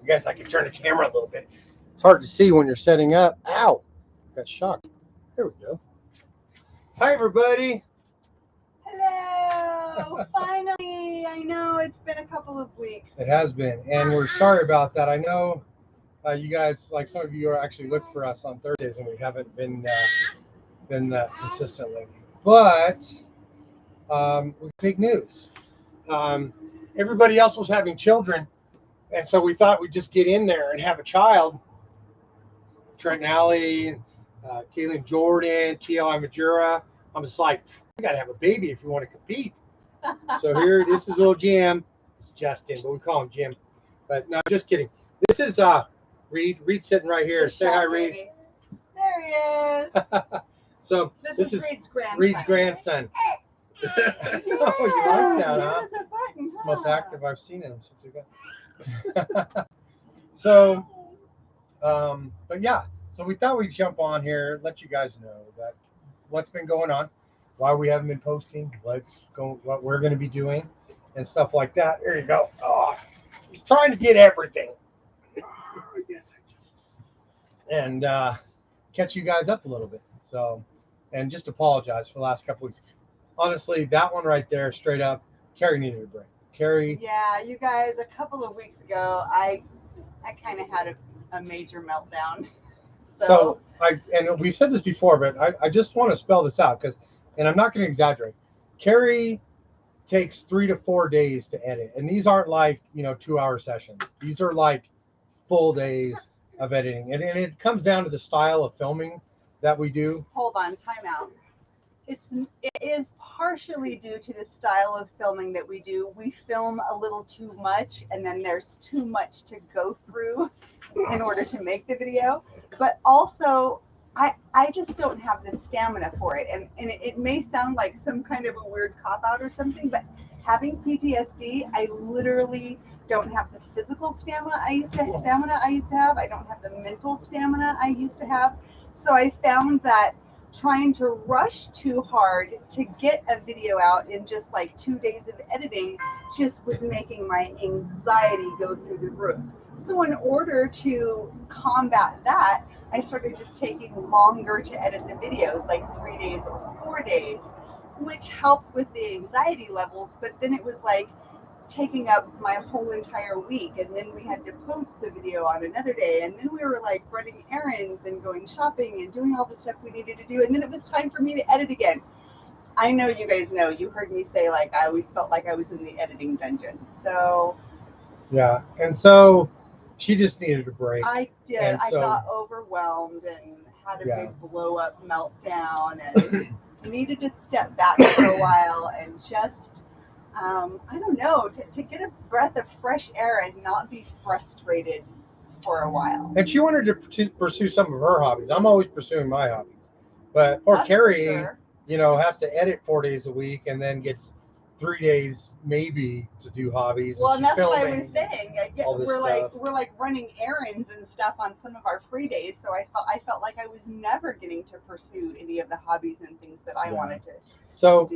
guess I can turn the camera a little bit. It's hard to see when you're setting up. Ow! Got shocked. There we go. Hi, everybody. Hello! Finally! I know it's been a couple of weeks. It has been, and we're sorry about that. I know you guys, like some of you, are actually look for us on Thursdays, and we haven't been that consistent lately. But big news. Everybody else was having children, and so we thought we'd just get in there and have a child. Trent and Allie, Kaylin Jordan, T.L. Majura. I'm just like, we got to have a baby if we want to compete. So here, this is little Jim. It's Justin, but we call him Jim. But no, just kidding. This is Reed. Reed's sitting right here. Say hi, Reed. Baby. There he is. So this is Reed's grandson. Yeah, Oh, you like that, huh? there's a button, It's the most active I've seen him since we got. So, but yeah, so we thought we'd jump on here, let you guys know that what's been going on, why we haven't been posting, what we're going to be doing, and stuff like that. There you go. Oh, he's trying to get everything. And catch you guys up a little bit. So, and just apologize for the last couple weeks. Honestly, that one right there, straight up, Kerry needed a break. Kerry. Yeah, you guys, a couple of weeks ago, I kind of had a major meltdown. So and we've said this before, but I just want to spell this out and I'm not going to exaggerate. Kerry takes 3 to 4 days to edit, and these aren't like 2-hour sessions. These are like full days of editing, and it comes down to the style of filming that we do. Hold on, time out. It is partially due to the style of filming that we do. We film a little too much, and then there's too much to go through in order to make the video. But also, I just don't have the stamina for it. And it may sound like some kind of a weird cop-out or something, but having PTSD, I literally don't have the physical stamina I used to have. I don't have the mental stamina I used to have. So I found that trying to rush too hard to get a video out in just like 2 days of editing just was making my anxiety go through the roof. So in order to combat that, I started just taking longer to edit the videos, like 3 days or 4 days, which helped with the anxiety levels. But then it was like taking up my whole entire week, and then we had to post the video on another day, and then we were like running errands and going shopping and doing all the stuff we needed to do, and then it was time for me to edit again. I know you guys know, you heard me say like I always felt like I was in the editing dungeon. So yeah, and so she just needed a break. I did. And I got overwhelmed and had a big blow up meltdown and needed to step back for a while and just I don't know, to get a breath of fresh air and not be frustrated for a while. And she wanted to pursue some of her hobbies. I'm always pursuing my hobbies. But poor Kerry, has to edit 4 days a week and then gets 3 days maybe to do hobbies. Well, and that's what I was saying. We're like running errands and stuff on some of our free days, so I felt like I was never getting to pursue any of the hobbies and things that I wanted to do. So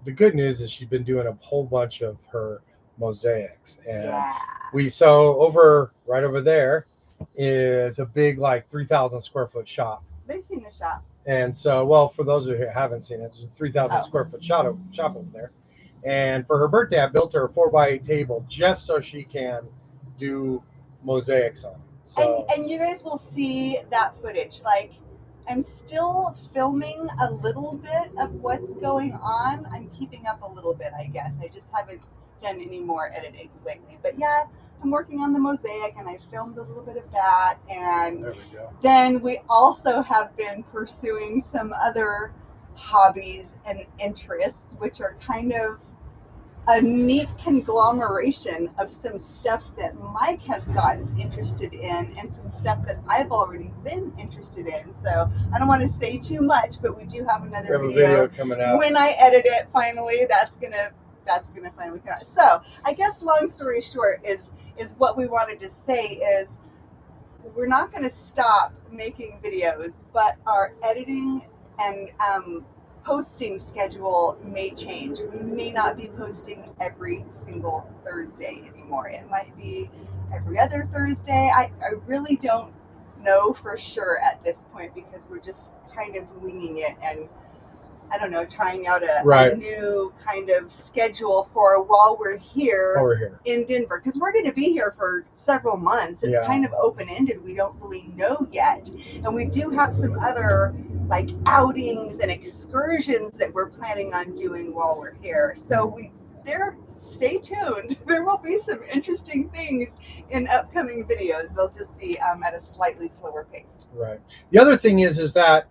the good news is she's been doing a whole bunch of her mosaics, and right over there is a big like 3,000 square foot shop. They've seen the shop. And so, well, for those of you who haven't seen it, there's a 3,000 square foot shop over there. And for her birthday, I built her a 4x8 table just so she can do mosaics on it. So, and you guys will see that footage. Like, I'm still filming a little bit of what's going on. I'm keeping up a little bit, I guess. I just haven't done any more editing lately. But yeah, I'm working on the mosaic, and I filmed a little bit of that. And there we go. Then we also have been pursuing some other hobbies and interests, which are kind of a neat conglomeration of some stuff that Mike has gotten interested in and some stuff that I've already been interested in. So I don't want to say too much, but we do have another video coming out. When I edit it finally, that's gonna finally come out. So I guess long story short is what we wanted to say is we're not going to stop making videos, but our editing and posting schedule may change. We may not be posting every single Thursday anymore. It might be every other Thursday. I really don't know for sure at this point because we're just kind of winging it and I don't know, trying out a new kind of schedule for while we're here in Denver because we're going to be here for several months. It's kind of open-ended. We don't really know yet. And we do have some other like outings and excursions that we're planning on doing while we're here. So stay tuned. There will be some interesting things in upcoming videos. They'll just be at a slightly slower pace. Right. The other thing is that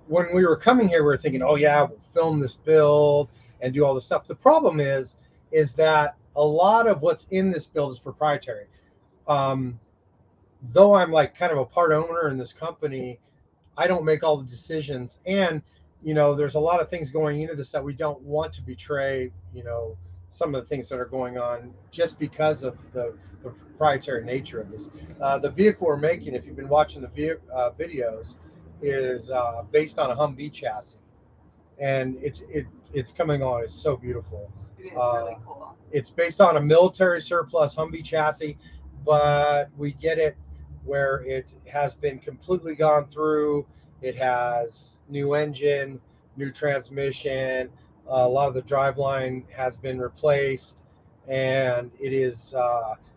when we were coming here, we were thinking, oh yeah, we'll film this build and do all this stuff. The problem is that a lot of what's in this build is proprietary. Though I'm like kind of a part owner in this company, I don't make all the decisions. And, there's a lot of things going into this that we don't want to betray, some of the things that are going on just because of the proprietary nature of this. The vehicle we're making, if you've been watching the videos, is based on a Humvee chassis, and it's coming on. It's so beautiful. It is really cool. It's based on a military surplus Humvee chassis, but we get it where it has been completely gone through. It has new engine, new transmission. A lot of the driveline has been replaced, and it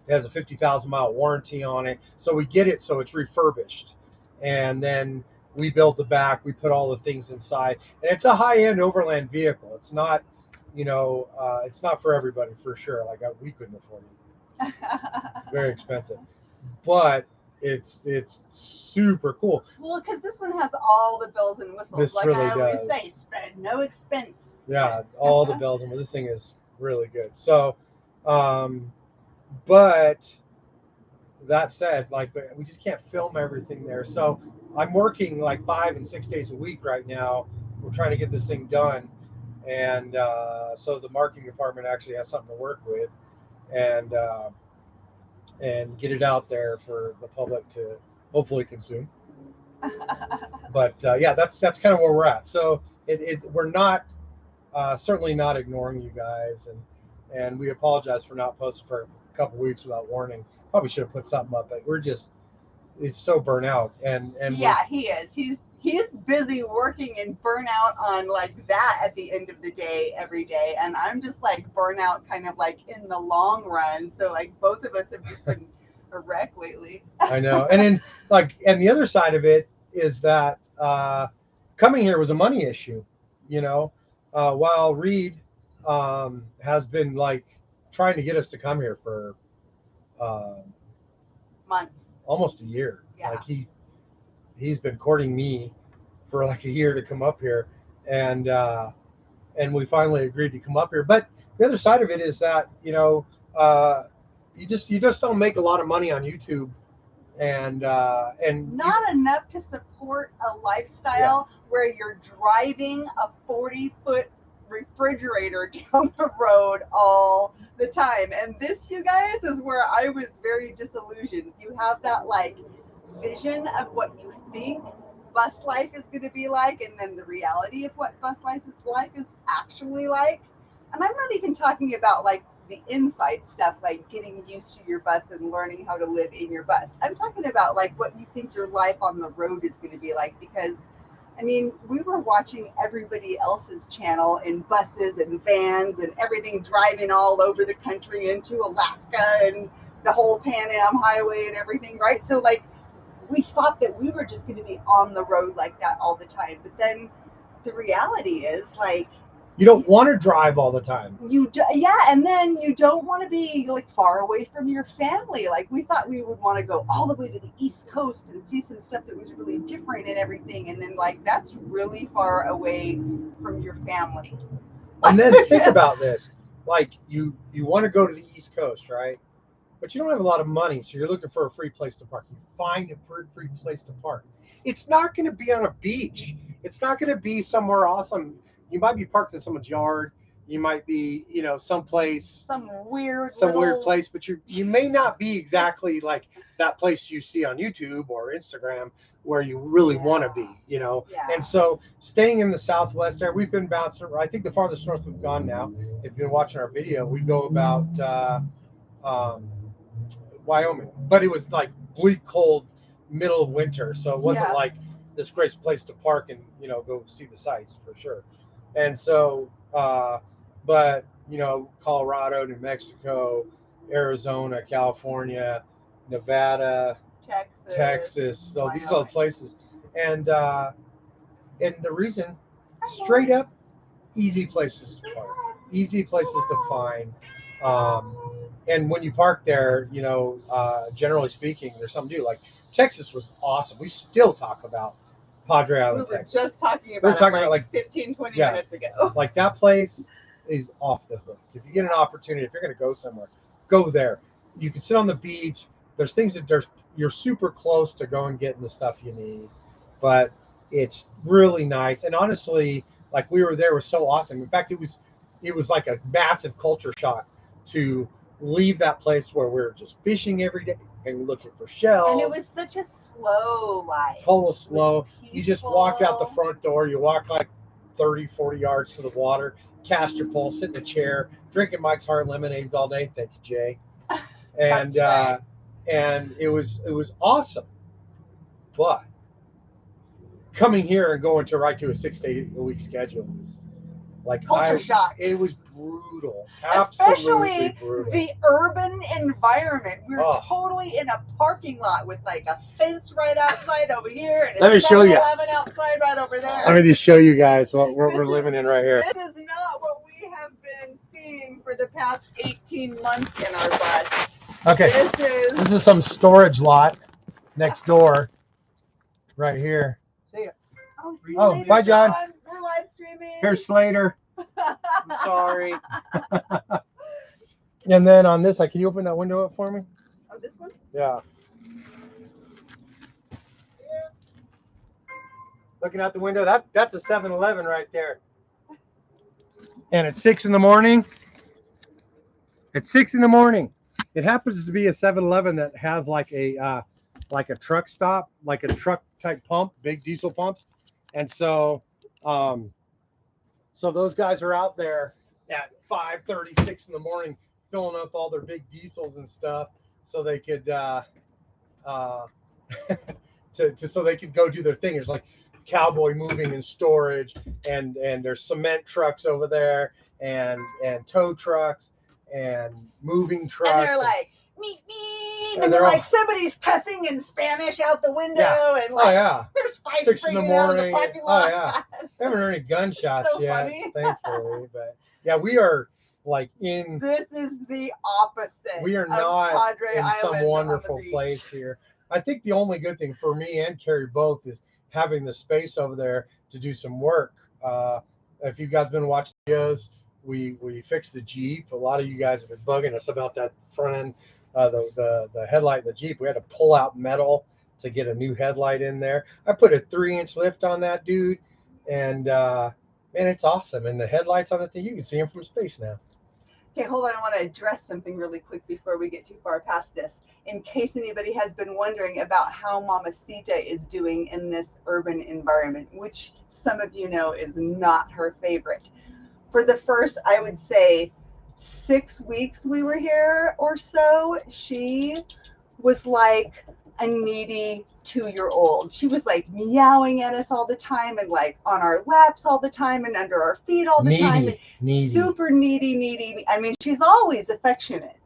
has a 50,000 mile warranty on it. So we get it so it's refurbished, and then we build the back. We put all the things inside, and it's a high-end overland vehicle. It's not, it's not for everybody for sure. Like we couldn't afford it. Very expensive, but it's super cool. Well, because this one has all the bells and whistles. This like really I always does. say, spend no expense. Yeah, all the bells and whistles. This thing is really good. So, but that said, like we just can't film everything there. So I'm working like 5 and 6 days a week right now. We're trying to get this thing done, and so the marketing department actually has something to work with, and get it out there for the public to hopefully consume. But yeah, that's kind of where we're at. So we're not certainly not ignoring you guys, and we apologize for not posting for a couple weeks without warning. Probably should have put something up, but it's so burnt out, and yeah, he is. He's busy working and burnout on like that at the end of the day every day, and I'm just like burnout kind of like in the long run. So like both of us have just been a wreck lately. I know, and then and the other side of it is that coming here was a money issue, while Reed has been like trying to get us to come here for months, almost a year. Yeah. Like he's been courting me for like a year to come up here, and we finally agreed to come up here. But the other side of it is that you just don't make a lot of money on YouTube, and not enough to support a lifestyle where you're driving a 40-foot refrigerator down the road all the time. And this, you guys, is where I was very disillusioned. You have that like vision of what you think bus life is going to be like, and then the reality of what bus life is actually like. And I'm not even talking about like the inside stuff, like getting used to your bus and learning how to live in your bus. I'm talking about like what you think your life on the road is going to be like, because I mean, we were watching everybody else's channel in buses and vans and everything, driving all over the country into Alaska and the whole Pan Am highway and everything, right? So like we thought that we were just going to be on the road like that all the time. But then the reality is like, you don't want to drive all the time. And then you don't want to be like far away from your family. Like we thought we would want to go all the way to the East Coast and see some stuff that was really different and everything. And then like that's really far away from your family. And then think about this. Like you want to go to the East Coast, right? But you don't have a lot of money, so you're looking for a free place to park. You find a free place to park. It's not going to be on a beach. It's not going to be somewhere awesome. You might be parked in someone's yard. You might be, someplace, some weird place, but you may not be exactly like that place you see on YouTube or Instagram where you really want to be, Yeah. And so staying in the Southwest area, we've been bouncing. I think the farthest north we've gone now, if you've been watching our video, we go about Wyoming, but it was like bleak, cold, middle of winter, so it wasn't like this great place to park and go see the sights for sure. And so, but Colorado, New Mexico, Arizona, California, Nevada, Texas. So these are the places, and the reason, straight up, easy places to park, easy places to find. And when you park there, generally speaking, there's something to do. Like Texas was awesome. We still talk about Padre Island, Texas. We were just talking about like 15, 20 minutes ago. Like that place is off the hook. If you get an opportunity, if you're going to go somewhere, go there. You can sit on the beach. There's things that you're super close to going getting the stuff you need, but it's really nice. And honestly, like we were there, was so awesome. In fact, it was like a massive culture shock to leave that place where we're just fishing every day and looking for shells. And it was such a slow life. Total slow. You just walk out the front door. You walk like 30, 40 yards to the water, cast your pole, sit in a chair, drinking Mike's Hard Lemonades all day. Thank you, Jay. And right. And it was awesome. But coming here and going to a 6-day a week schedule was like culture shock. It was brutal. Especially brutal. The urban environment. We were totally in a parking lot with like a fence right outside over here, and let me show you. 7-Eleven outside right over there. Let me just show you guys what we're living in right here. This is not what we have been seeing for the past 18 months in our bus. Okay. This is some storage lot next door, right here. See ya. See you later, bye, John. We're live streaming. Here's Slater. I'm sorry. And then on this side, can you open that window up for me? Oh, this one? Yeah. Looking out the window, that's a 7-Eleven right there. And at 6 in the morning, it happens to be a 7-Eleven that has like a truck stop, like a truck type pump, big diesel pumps. And so those guys are out there at 5:30, 6 in the morning, filling up all their big diesels and stuff, so they could so they could go do their thing. There's like cowboy moving and storage, and there's cement trucks over there, and tow trucks and moving trucks. And they're like, meep, meep, and they're like, somebody's cussing in Spanish out the window, and like, there's fights breaking out of the parking lot. I haven't heard any gunshots so yet, funny. Thankfully, but yeah, we are like in. This is the opposite. We are not Padre in Island some wonderful place here. I think the only good thing for me and Kerry both is having the space over there to do some work. If you guys been watching videos, we fixed the Jeep. A lot of you guys have been bugging us about that front end, the headlight in the Jeep. We had to pull out metal to get a new headlight in there. I put a 3-inch lift on that dude, and man, it's awesome. And the headlights on the thing, you can see them from space now. Okay, hold on. I want to address something really quick before we get too far past this. In case anybody has been wondering about how Mamacita is doing in this urban environment, which some of you know is not her favorite. For the first, I would say, 6 weeks we were here or so, she was like a needy 2-year-old. She was like meowing at us all the time, and like on our laps all the time, and under our feet all the time. And super needy. I mean, she's always affectionate,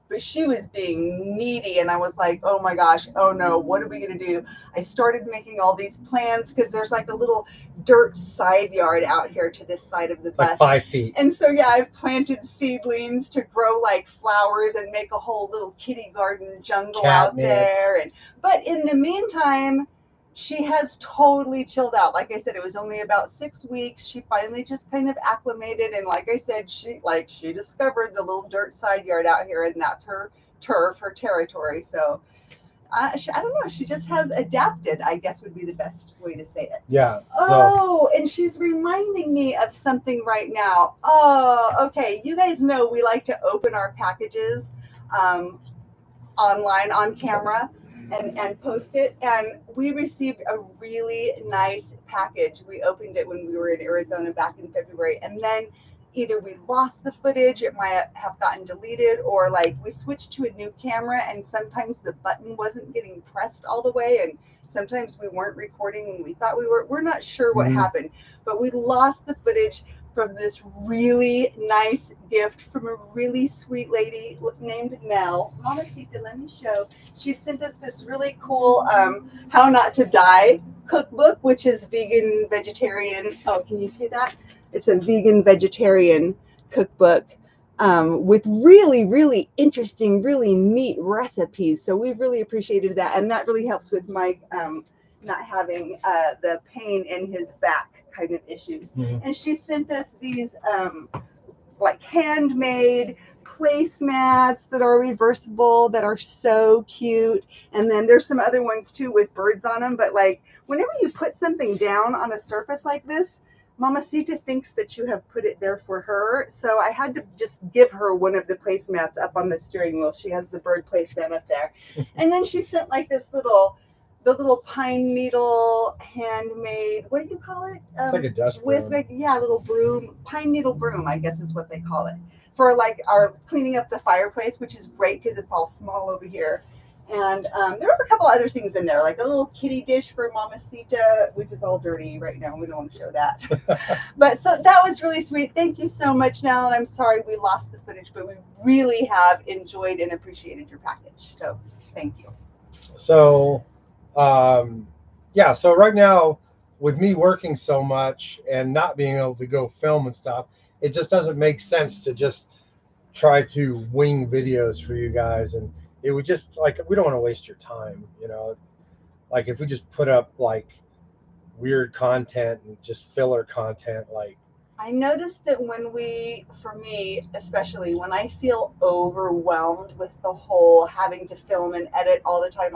but she was being needy, and I was like, oh my gosh, oh no, what are we gonna do? I started making all these plans, because there's like a little dirt side yard out here to this side of the bus, like 5 feet. And so yeah, I've planted seedlings to grow like flowers and make a whole little kitty garden jungle out there. But in the meantime, she has totally chilled out. Like I said, it was only about 6 weeks. She finally just kind of acclimated, and like I said, she discovered the little dirt side yard out here, and that's her turf, her territory. So I don't know. She just has adapted, I guess would be the best way to say it. Yeah. Oh, and she's reminding me of something right now. Oh, okay. You guys know we like to open our packages online on camera and post it. And we received a really nice package. We opened it when we were in Arizona back in February. And then either we lost the footage, it might have gotten deleted, or like we switched to a new camera and sometimes the button wasn't getting pressed all the way, and sometimes we weren't recording when we thought we were. We're not sure what happened, but we lost the footage from this really nice gift from a really sweet lady named Mel. Mamacita, let me show. She sent us this really cool How Not to Die cookbook, which is vegan, vegetarian. Oh, can you see that? It's a vegan, vegetarian cookbook with really, really interesting, really neat recipes. So we really appreciated that. And that really helps with Mike not having the pain in his back kind of issues. And she sent us these like handmade placemats that are reversible, that are so cute. And then there's some other ones too with birds on them. But like whenever you put something down on a surface like this, Mamacita thinks that you have put it there for her. So I had to just give her one of the placemats up on the steering wheel. She has the bird placemat up there. And then she sent like this the little pine needle handmade, what do you call it? It's like a dust broom. With a little broom, pine needle broom, I guess is what they call it, for like our cleaning up the fireplace, which is great because it's all small over here. And there was a couple other things in there, like a little kitty dish for Mamacita, which is all dirty right now. We don't want to show that. But so that was really sweet. Thank you so much, Nell. And I'm sorry we lost the footage, but we really have enjoyed and appreciated your package. So thank you. So, yeah, so right now with me working so much and not being able to go film and stuff, it just doesn't make sense to just try to wing videos for you guys. And it would just, like, we don't want to waste your time, you know, like if we just put up like weird content and just filler content, like I noticed that for me especially, when I feel overwhelmed with the whole having to film and edit all the time,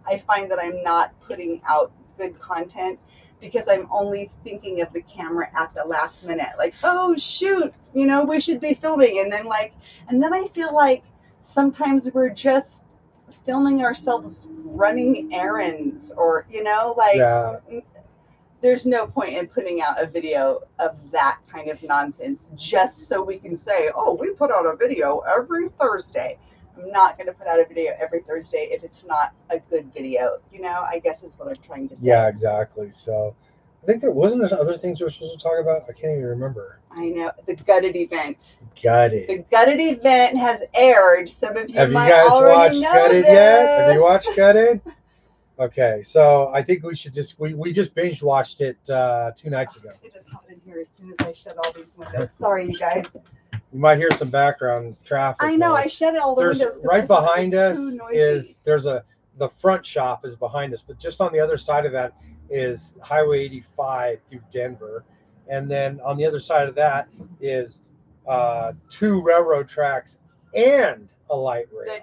I find that I'm not putting out good content because I'm only thinking of the camera at the last minute. Like, oh shoot, you know, we should be filming. And then I feel like sometimes we're just filming ourselves running errands, or, you know, like, yeah. There's no point in putting out a video of that kind of nonsense just so we can say, oh, we put out a video every Thursday. I'm not going to put out a video every Thursday if it's not a good video, you know, I guess is what I'm trying to say. Yeah, exactly. So I think there wasn't other things we were supposed to talk about. I can't even remember. I know. The Gutted event. Gutted. The Gutted event has aired. Some of you Have might you guys already watched know Gutted this. yet? Have you watched Gutted? Okay, so I think we should just we just binge watched it 2 nights ago. It is hot in here as soon as I shut all these windows. Sorry, you guys. You might hear some background traffic. I know. I shut all the windows. Right behind us the front shop is behind us, but just on the other side of that is Highway 85 through Denver, and then on the other side of that is 2 railroad tracks and a light rail.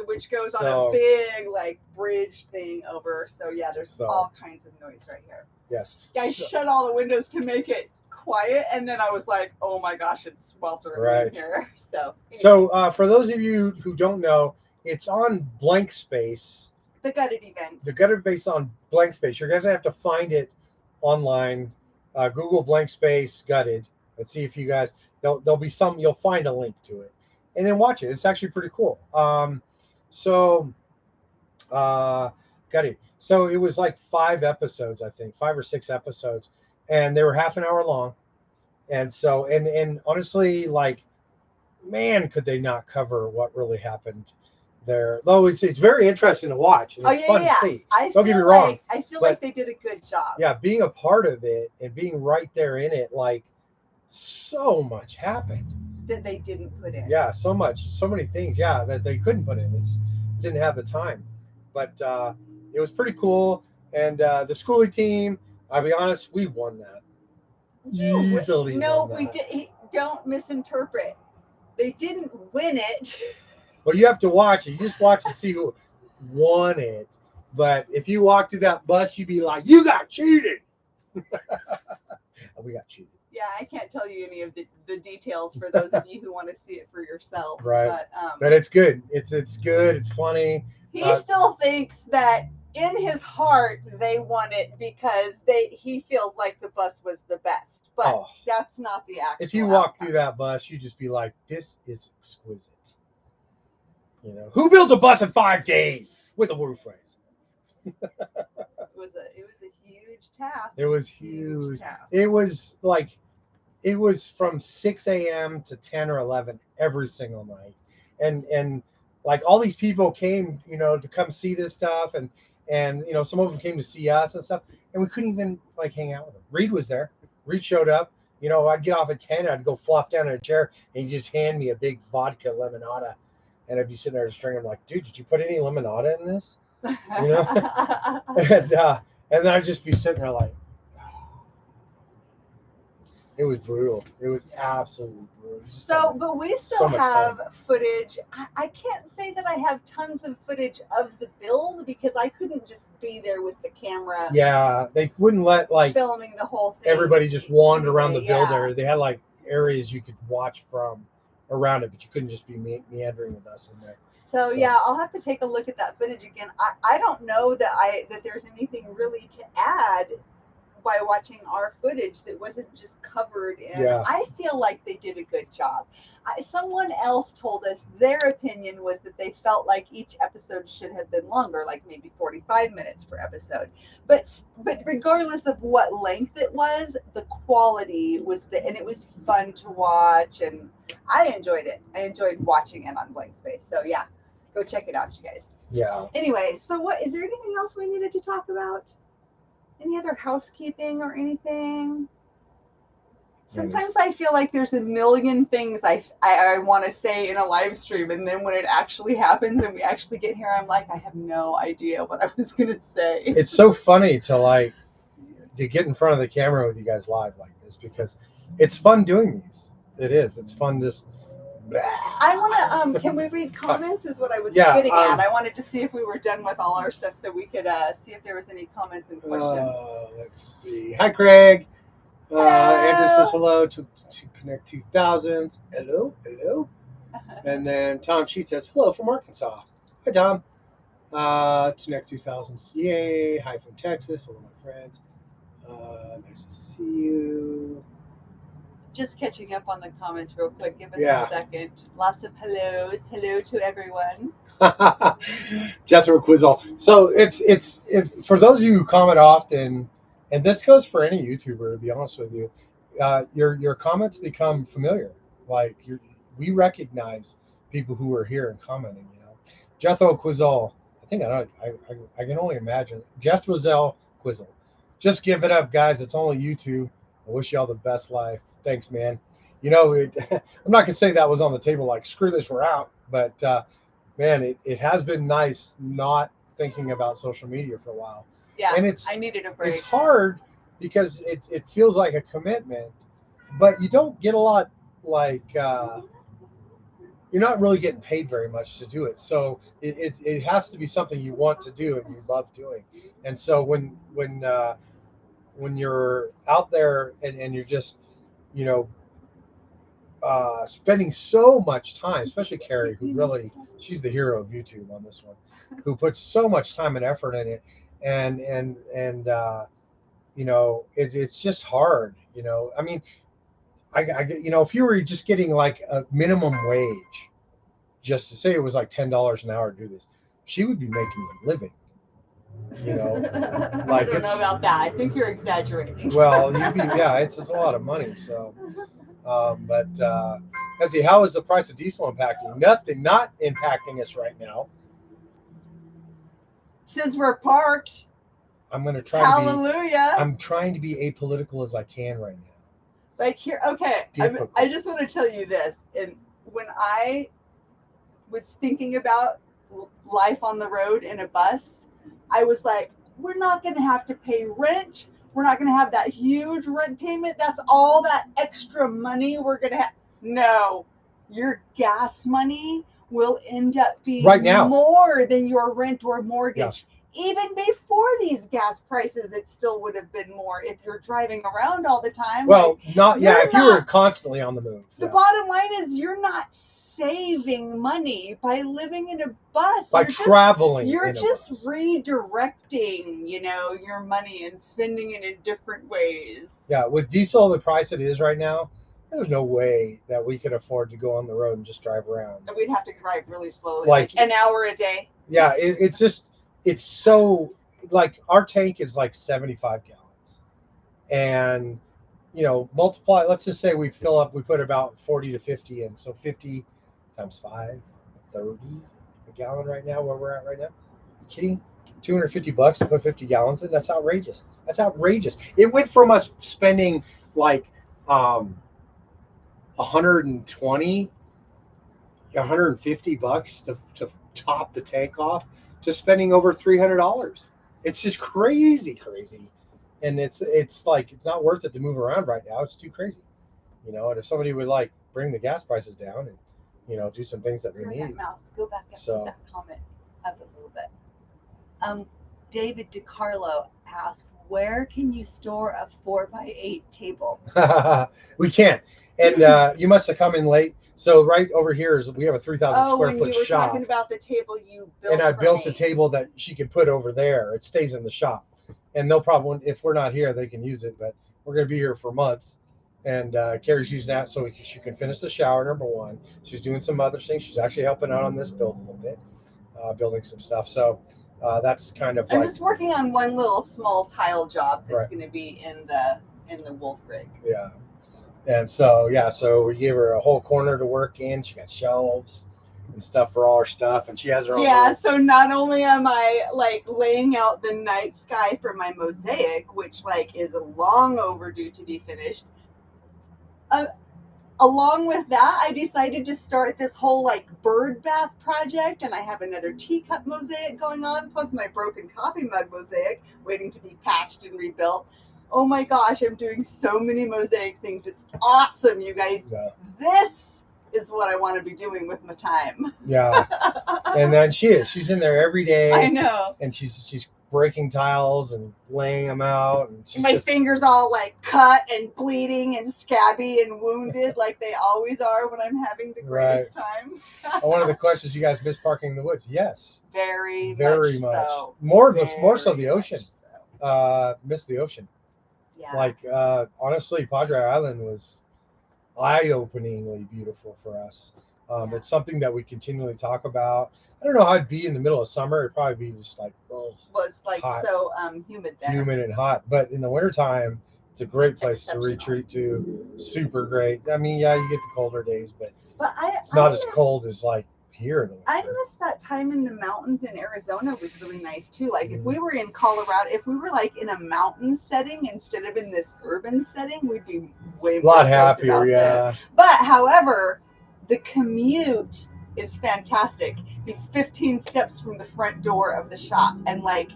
Which goes on a big like bridge thing over. So yeah, there's all kinds of noise right here. Yes. Guys, shut all the windows to make it quiet, and then I was like, oh my gosh, it's sweltering in here. So anyway. So for those of you who don't know, it's on Blank Space. The Gutted event. The Gutted event on Blank Space. You're guys have to find it online. Google Blank Space Gutted. Let's see if you guys there'll be some. You'll find a link to it. And then watch it. It's actually pretty cool. Gutted. So it was like 5 episodes, I think, 5 or 6 episodes, and they were half an hour long. And so, and honestly, like, man, could they not cover what really happened there? Though it's very interesting to watch. And it's fun to see. Don't get me wrong. I feel like they did a good job. Yeah, being a part of it and being right there in it, like, so much happened that they didn't put in. Yeah, so many things. Yeah, that they couldn't put in. It didn't have the time, but it was pretty cool. And the schoolie team, I'll be honest, we won that easily. No, we did. Don't misinterpret. They didn't win it. Well, you have to watch it. You just watch to see who won it. But if you walk through that bus, you'd be like, "You got cheated." We got cheated. Yeah, I can't tell you any of the details for those of you who want to see it for yourselves. Right. But it's good. It's good. It's funny. He still thinks that in his heart, they won it because he feels like the bus was the best. But that's not the actual If you walk outcome. through that bus, you'd just be like, this is exquisite. You know, who builds a bus in 5 days with a roof raise? It was a huge task. It was huge. Task. It was like, it was from 6 a.m. to 10 or 11 every single night. And like all these people came, you know, to come see this stuff. And, you know, some of them came to see us and stuff. And we couldn't even like hang out with them. Reed was there. Reed showed up. You know, I'd get off at 10. I'd go flop down in a chair and he'd just hand me a big vodka limonada. And I'd be sitting there just drinking. I'm like, dude, did you put any limonada in this? You know? And then I'd just be sitting there like, it was brutal. It was absolutely brutal. So, but we still have footage. I can't say that I have tons of footage of the build because I couldn't just be there with the camera. Yeah, they wouldn't let like filming the whole thing. Everybody just wander around the build area. They had like areas you could watch from around it, but you couldn't just be meandering with us in there. So yeah, I'll have to take a look at that footage again. I don't know that there's anything really to add by watching our footage that wasn't just covered in. Yeah. I feel like they did a good job. Someone else told us their opinion was that they felt like each episode should have been longer, like maybe 45 minutes per episode. But regardless of what length it was, the quality was and it was fun to watch, and I enjoyed it. I enjoyed watching it on Blank Space. So yeah, go check it out, you guys. Yeah. Anyway, so is there anything else we needed to talk about? Any other housekeeping or anything? Sometimes I feel like there's a million things I want to say in a live stream, and then when it actually happens and we actually get here, I'm like, I have no idea what I was going to say. It's so funny to get in front of the camera with you guys live like this because it's fun doing these. It is. It's fun just... I want to, can we read comments is what I was getting at. I wanted to see if we were done with all our stuff so we could see if there was any comments and questions. Let's see. Hi, Craig. Andrew says hello to Connect 2000s. Hello. And then Tom Sheet says hello from Arkansas. Hi, Tom. To Connect 2000s. Yay. Hi from Texas. Hello, my friends. Nice to see you. Just catching up on the comments real quick. Give us a second. Lots of hellos. Hello to everyone. Jethro Quizzle. So it's for those of you who comment often, and this goes for any YouTuber, to be honest with you, your comments become familiar. Like we recognize people who are here and commenting. You know, Jethro Quizzle. I think I can only imagine. Jethro Quizzle. Just give it up, guys. It's only YouTube. I wish you all the best life. Thanks, man. You know, I'm not gonna say that was on the table like screw this, we're out. But man, it has been nice not thinking about social media for a while. Yeah, and I needed a break. It's hard because it feels like a commitment, but you don't get a lot like you're not really getting paid very much to do it. So it has to be something you want to do and you love doing. And so when you're out there and you're just, you know, spending so much time, especially Kerry, who really, she's the hero of YouTube on this one, who puts so much time and effort in it, and you know, it's just hard, you know. I mean, I you know, if you were just getting like a minimum wage, just to say it was like $10 an hour to do this, she would be making a living. You know, like I don't know about that. I think you're exaggerating. Well, it's just a lot of money. So, but let's see, how is the price of diesel impacting? Nothing, not impacting us right now. Since we're parked. I'm gonna try. Hallelujah. I'm trying to be apolitical as I can right now. Like here, okay. I just want to tell you this, and when I was thinking about life on the road in a bus, I was like, we're not going to have to pay rent. We're not going to have that huge rent payment. That's all that extra money we're going to have. No, your gas money will end up being right now more than your rent or mortgage. Yeah. Even before these gas prices, it still would have been more if you're driving around all the time. Well, if you were constantly on the move. The bottom line is you're not saving money by living in a bus. By traveling. You're just redirecting, your money and spending it in different ways. Yeah, with diesel the price it is right now, there's no way that we could afford to go on the road and just drive around. And we'd have to drive really slowly, like an hour a day. Yeah, it's so, like, our tank is like 75 gallons. And, multiply, let's just say we put about 40 to 50 in. So 50 times 5, 30 a gallon right now, where we're at right now. Are you kidding? $250 to put 50 gallons in? That's outrageous. That's outrageous. It went from us spending like 120, $150 to top the tank off, to spending over $300. It's just crazy. And it's like, it's not worth it to move around right now. It's too crazy. And if somebody would like bring the gas prices down and, do some things that we need. Mouse, go back up to that comment up a little bit. David DiCarlo asked, where can you store a 4x8 table? We can't. And you must have come in late. So right over here we have a 3,000 square foot shop. Oh, when you were talking about the table you built. And I built the table that she could put over there. It stays in the shop. And no problem, if we're not here, they can use it. But we're going to be here for months. And Kerry's using that so she can finish the shower, number one. She's doing some other things. She's actually helping out on this build a little bit, building some stuff. So that's kind of I'm just working on one little small tile job that's going to be in the wolf rig. Yeah. And so we gave her a whole corner to work in. She got shelves and stuff for all her stuff, and she has her own. Yeah, so not only am I like laying out the night sky for my mosaic, which like is long overdue to be finished. Along with that, I decided to start this whole like bird bath project, and I have another teacup mosaic going on, plus my broken coffee mug mosaic waiting to be patched and rebuilt. Oh my gosh, I'm doing so many mosaic things. It's awesome, you guys. Yeah. This is what I want to be doing with my time. Yeah. And then she's in there every day. I know. And she's breaking tiles and laying them out. And my fingers all like cut and bleeding and scabby and wounded like they always are when I'm having the greatest time. One of the questions, you guys miss parking in the woods? Yes. Very much. So. More so the ocean. Miss the ocean. Yeah. Like, honestly, Padre Island was eye-openingly beautiful for us. It's something that we continually talk about. I don't know how it'd be in the middle of summer. It'd probably be just like, well, it's like hot, so humid there. Humid and hot. But in the wintertime, it's a great place to retreat to. Super great. I mean, yeah, you get the colder days, but it's not as cold as like here in the winter. I miss that time in the mountains in Arizona was really nice too. Like if we were in Colorado, if we were like in a mountain setting instead of in this urban setting, we'd be way more happier. Yeah. This. But however, the commute is fantastic. He's 15 steps from the front door of the shop, and like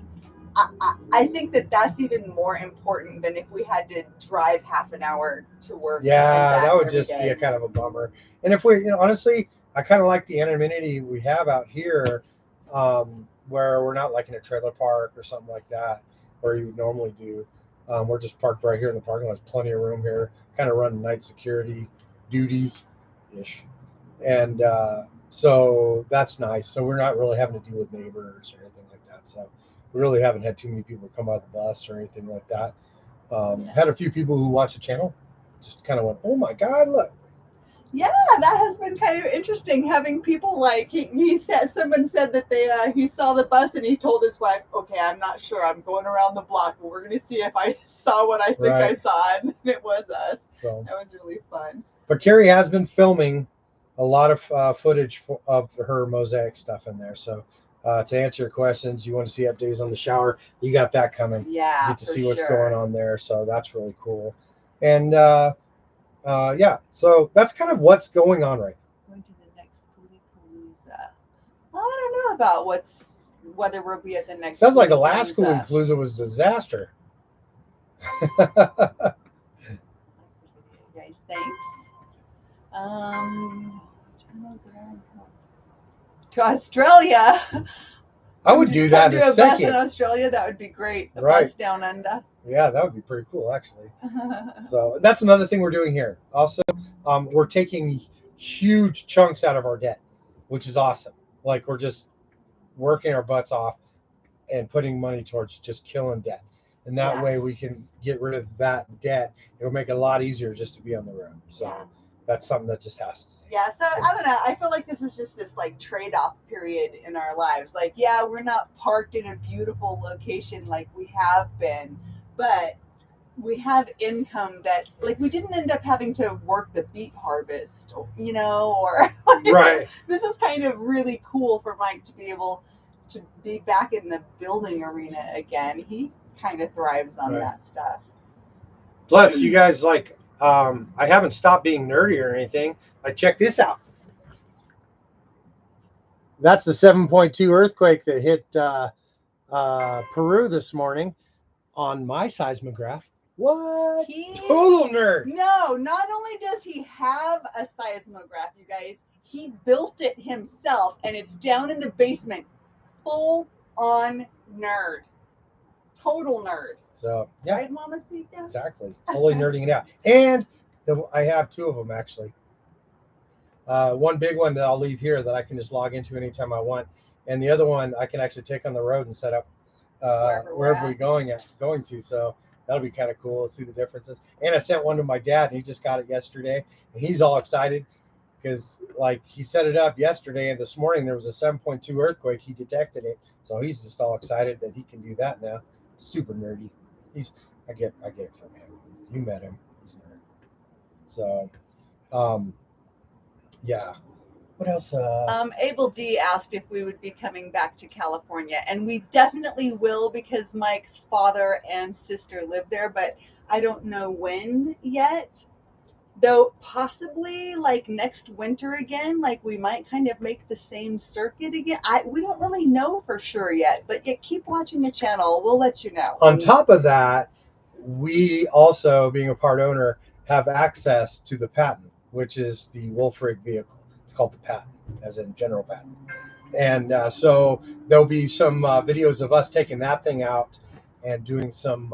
I think that's even more important than if we had to drive half an hour to work. Yeah, that would just be a kind of a bummer. And if we, honestly, I kind of like the anonymity we have out here, where we're not like in a trailer park or something like that, where you would normally do. We're just parked right here in the parking lot. There's plenty of room here. Kind of run night security duties ish, and so that's nice. So we're not really having to deal with neighbors or anything like that. So we really haven't had too many people come by the bus or anything like that. Had a few people who watch the channel just kind of went, "Oh my God, look." Yeah, that has been kind of interesting having people like someone said that he saw the bus and he told his wife, "Okay, I'm not sure. I'm going around the block, but we're going to see if I saw what I think I saw," and it was us. So that was really fun. But Kerry has been filming a lot of footage of her mosaic stuff in there. So to answer your questions, you want to see updates on the shower, you got that coming. Yeah, you get to see what's going on there. So that's really cool. And yeah, so that's kind of what's going on right now. Going to the next Palooza. Well, I don't know about whether we'll be at the next. Sounds like the last Palooza was a disaster. Guys, thanks. To Australia. I would do that in a second. Bus in Australia, that would be great. A bus down under. Yeah, that would be pretty cool, actually. So that's another thing we're doing here. Also, we're taking huge chunks out of our debt, which is awesome. Like we're just working our butts off and putting money towards just killing debt. And that way we can get rid of that debt. It'll make it a lot easier just to be on the road. So that's something that just has to. Yeah, so I don't know. I feel like this is just this like trade-off period in our lives. Like, yeah, we're not parked in a beautiful location like we have been, but we have income that, like, we didn't end up having to work the beet harvest, you know, or right. This is kind of really cool for Mike to be able to be back in the building arena again. He kind of thrives on that stuff. Plus, you guys, like, I haven't stopped being nerdy or anything. Like, check this out. That's the 7.2 earthquake that hit Peru this morning on my seismograph. What? Total nerd. No, not only does he have a seismograph, you guys, he built it himself, and it's down in the basement. Full on nerd. Total nerd. So, yeah. Right, Mamacita? Exactly. Totally nerding it out. And I have two of them, actually. One big one that I'll leave here that I can just log into anytime I want. And the other one I can actually take on the road and set up wherever we're going to. So that'll be kind of cool to see the differences. And I sent one to my dad, and he just got it yesterday. And he's all excited because, like, he set it up yesterday, and this morning there was a 7.2 earthquake. He detected it. So he's just all excited that he can do that now. Super nerdy. I get it from him. You met him. He's a nerd. So, yeah. What else? Abel D asked if we would be coming back to California, and we definitely will because Mike's father and sister live there, but I don't know when yet. Though possibly like next winter again, like we might kind of make the same circuit again. We don't really know for sure yet, but keep watching the channel. We'll let you know. On top of that, we also, being a part owner, have access to the patent, which is the wolf rig vehicle. It's called the patent, as in general patent. And so there'll be some videos of us taking that thing out and doing some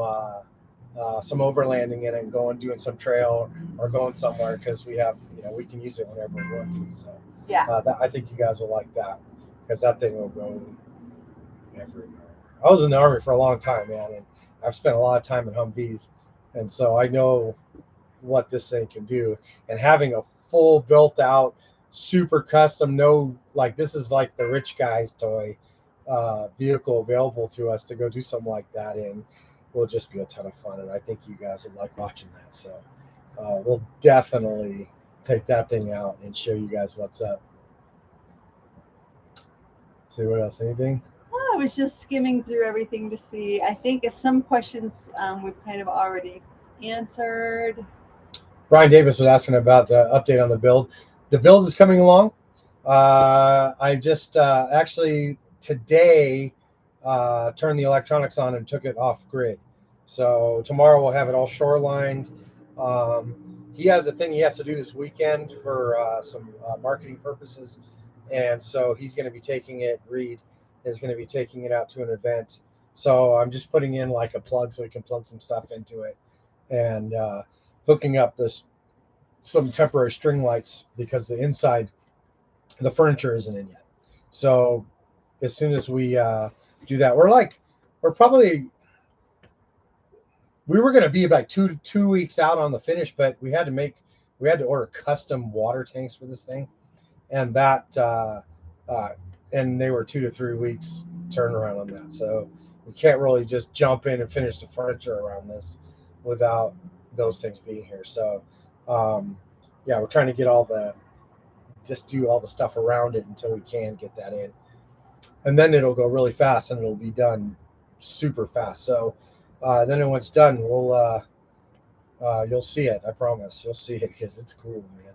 overlanding in it and doing some trail or going somewhere because we have, we can use it whenever we want to. So I think you guys will like that because that thing will go everywhere. I was in the Army for a long time, man, and I've spent a lot of time in Humvees, and so I know what this thing can do. And having a full built out, super custom, this is like the rich guy's toy vehicle available to us to go do something like that in will just be a ton of fun, and I think you guys would like watching that. So we'll definitely take that thing out and show you guys what's up. See what else? Anything? I was just skimming through everything to see. I think some questions we've kind of already answered. Brian Davis was asking about the update on the build. The build is coming along. I just actually today turned the electronics on and took it off grid. So tomorrow we'll have it all shorelined. He has a thing he has to do this weekend for some marketing purposes. And so he's going to be taking it, Reed is going to be taking it out to an event. So I'm just putting in like a plug so he can plug some stuff into it and hooking up some temporary string lights because the inside, the furniture isn't in yet. So as soon as we do that, we were going to be about two weeks out on the finish, but we had to order custom water tanks for this thing, and that and they were 2 to 3 weeks turnaround on that. So we can't really just jump in and finish the furniture around this without those things being here. So we're trying to get do all the stuff around it until we can get that in, and then it'll go really fast and it'll be done super fast. So then when it's done, you'll see it. I promise you'll see it because it's cool, man.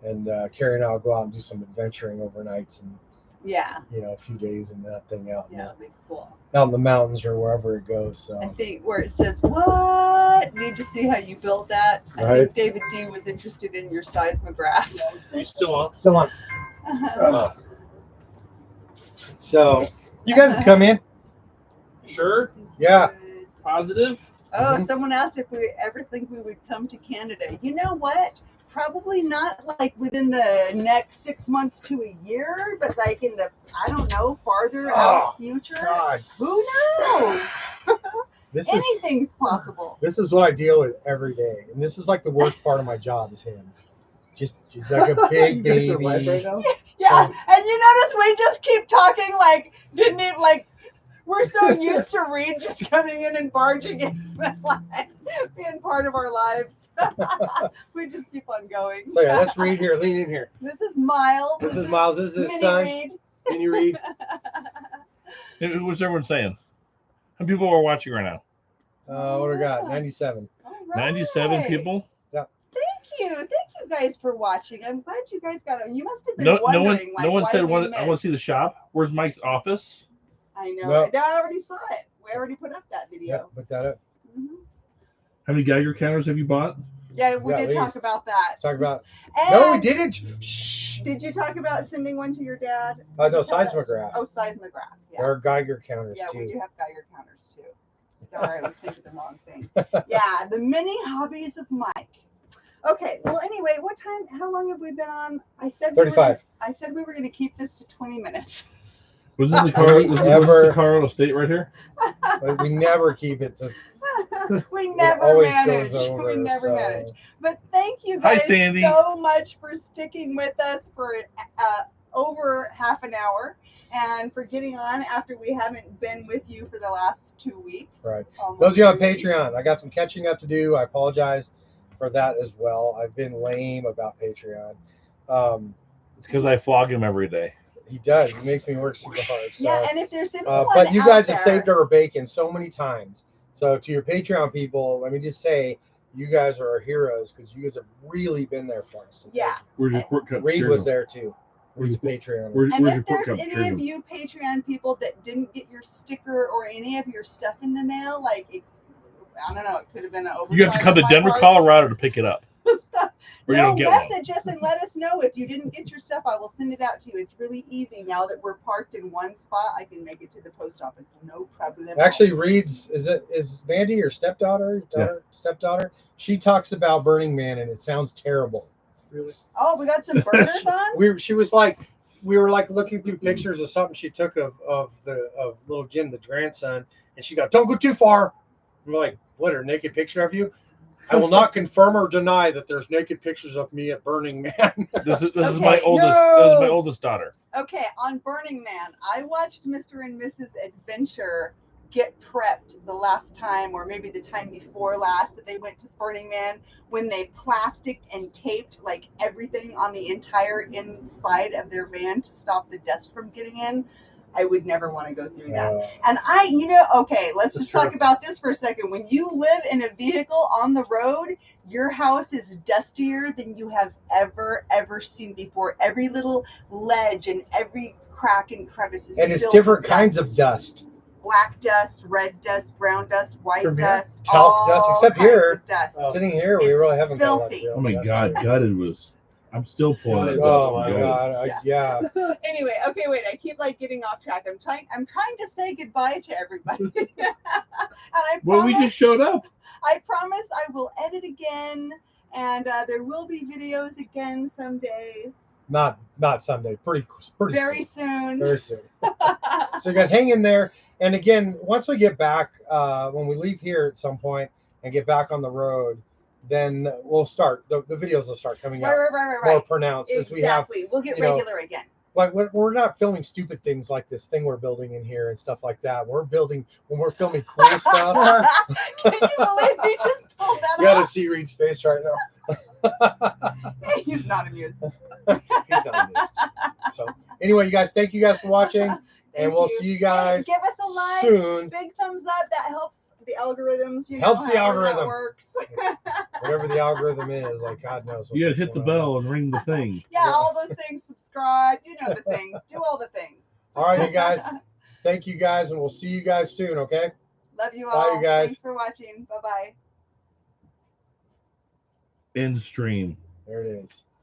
And Kerry and I will go out and do some adventuring overnights and a few days in that thing out. That'll be cool. Out in the mountains or wherever it goes. So I think where it says what, need to see how you built that. I think David D was interested in your seismograph. Are you still on? Still on. So you guys can come in. Sure. Yeah. Positive. Oh, someone asked if we ever think we would come to Canada. You know what? Probably not like within the next 6 months to a year, but like in the, I don't know, farther out future. God, Who knows? Anything's possible. This is what I deal with every day, and this is like the worst part of my job is him. Just he's like a big You guys baby. are live right now? Yeah, and you notice we just keep talking like didn't it like we're so used to Reed just coming in and barging in, like, being part of our lives. We just keep on going. So yeah, let's read here. Lean in here. This is Miles. This is Miles. This is his Mini son. Reed. Can you read? What's everyone saying? How many people are watching right now? What do we got? 97. All right. 97 people? Thank you guys for watching. I'm glad you guys got it. You must have been No wondering. one why said we I missed. want to see the shop. Where's Mike's office? I know. No. I already saw it. We already put up that Yeah, video. put that up. Mhm. How many Geiger counters have you bought? Yeah, we Yeah, did at talk least. about that. Talk about. And No, we didn't. Shh. did you talk about sending one to your dad? No, Did you tell us? seismograph. Oh, seismograph. There Yeah. are Geiger counters Yeah, we too. do have Geiger counters too. Sorry, I was thinking the wrong thing. Yeah, the many hobbies of Mike. Okay, well, anyway, what time? How long have we been on? I said 35. I said we were going to keep this to 20 minutes. Was this the Colorado State right here? But we never keep it to. We It never always manage. goes over, We never so- manage. But thank you Hi, guys Sandy. so much for sticking with us for over half an hour and for getting on after we haven't been with you for the last 2 weeks. Right. Almost Those of you on 3 weeks. Patreon, I got some catching up to do. I apologize for that as well. I've been lame about Patreon. It's because I flog him every day. He does. He makes me work super hard. So, Yeah, and if there's anyone but you out guys there, have saved our bacon so many times. So to your Patreon people, let me just say, you guys are our heroes because you guys have really been there for us. So yeah. Where's your pork cup? Reed was there too. Reed's Patreon. Where's And your if pork there's cup? any of you Patreon people that didn't get your sticker or any of your stuff in the mail, like I don't know, it could have been an oversight. You have to come to on my Denver, part. Colorado to pick it up. Stuff. Or you No, don't get one. message us and let us know if you didn't get your stuff. I will send it out to you. It's really easy now that we're parked in one spot. I can make it to the post office, no problem. Actually, Reed's is Mandy your stepdaughter? Stepdaughter? She talks about Burning Man and it sounds terrible. Really? Oh, we got some burners on. She was like, we were like looking through pictures of something she took of little Jim, the grandson, and she got, don't go too far. I'm like, what, a naked picture of you? I will not confirm or deny that there's naked pictures of me at Burning Man. This is Okay, my oldest. no. This is my oldest daughter. Okay, on Burning Man, I watched Mr. and Mrs. Adventure get prepped the last time, or maybe the time before last, that they went to Burning Man when they plasticked and taped like everything on the entire inside of their van to stop the dust from getting in. I would never want to go through that. And okay, let's That's just talk true. about this for a second. When you live in a vehicle on the road, your house is dustier than you have ever seen before. Every little ledge and every crack and crevice is And it's filled different with kinds of dust. black dust, red dust, brown dust, white From here? dust, Talc dust, all except kinds here. of dust. Sitting here, we It's really haven't got a lot of filthy. real Oh my dust God, here. gutted was. I'm still pulling that Oh dust. my God. Yeah. Anyway, okay, wait. I keep like getting off track. I'm trying to say goodbye to everybody. And I Well, we promise, just showed up. I promise I will edit again, and there will be videos again someday, Not someday. Pretty very soon. soon. Very soon. So you guys hang in there. And again, once we get back, when we leave here at some point and get back on the road, then we'll start. The videos will start coming out more Right. pronounced as Exactly. we have. We'll get you know, regular again. Like we're not filming stupid things like this thing we're building in here and stuff like that. We're filming cool stuff. Can you believe he just pulled that You got to off? see Reed's face right now. He's not amused. He's not amused. So anyway, you guys, thank you guys for watching, and Thank we'll you. see you Hey, guys give us a like, soon. big thumbs up. That helps the algorithms. You know, Helps the however that algorithm. works. Whatever the algorithm is, like God knows. You gotta what's hit the going on. bell and ring the thing. Yeah, all those things. Subscribe. You know the things. Do all the things. All right, you guys. Thank you guys, and we'll see you guys soon. Okay. Love you Bye, all. you guys. Thanks for watching. Bye bye. End stream. There it is.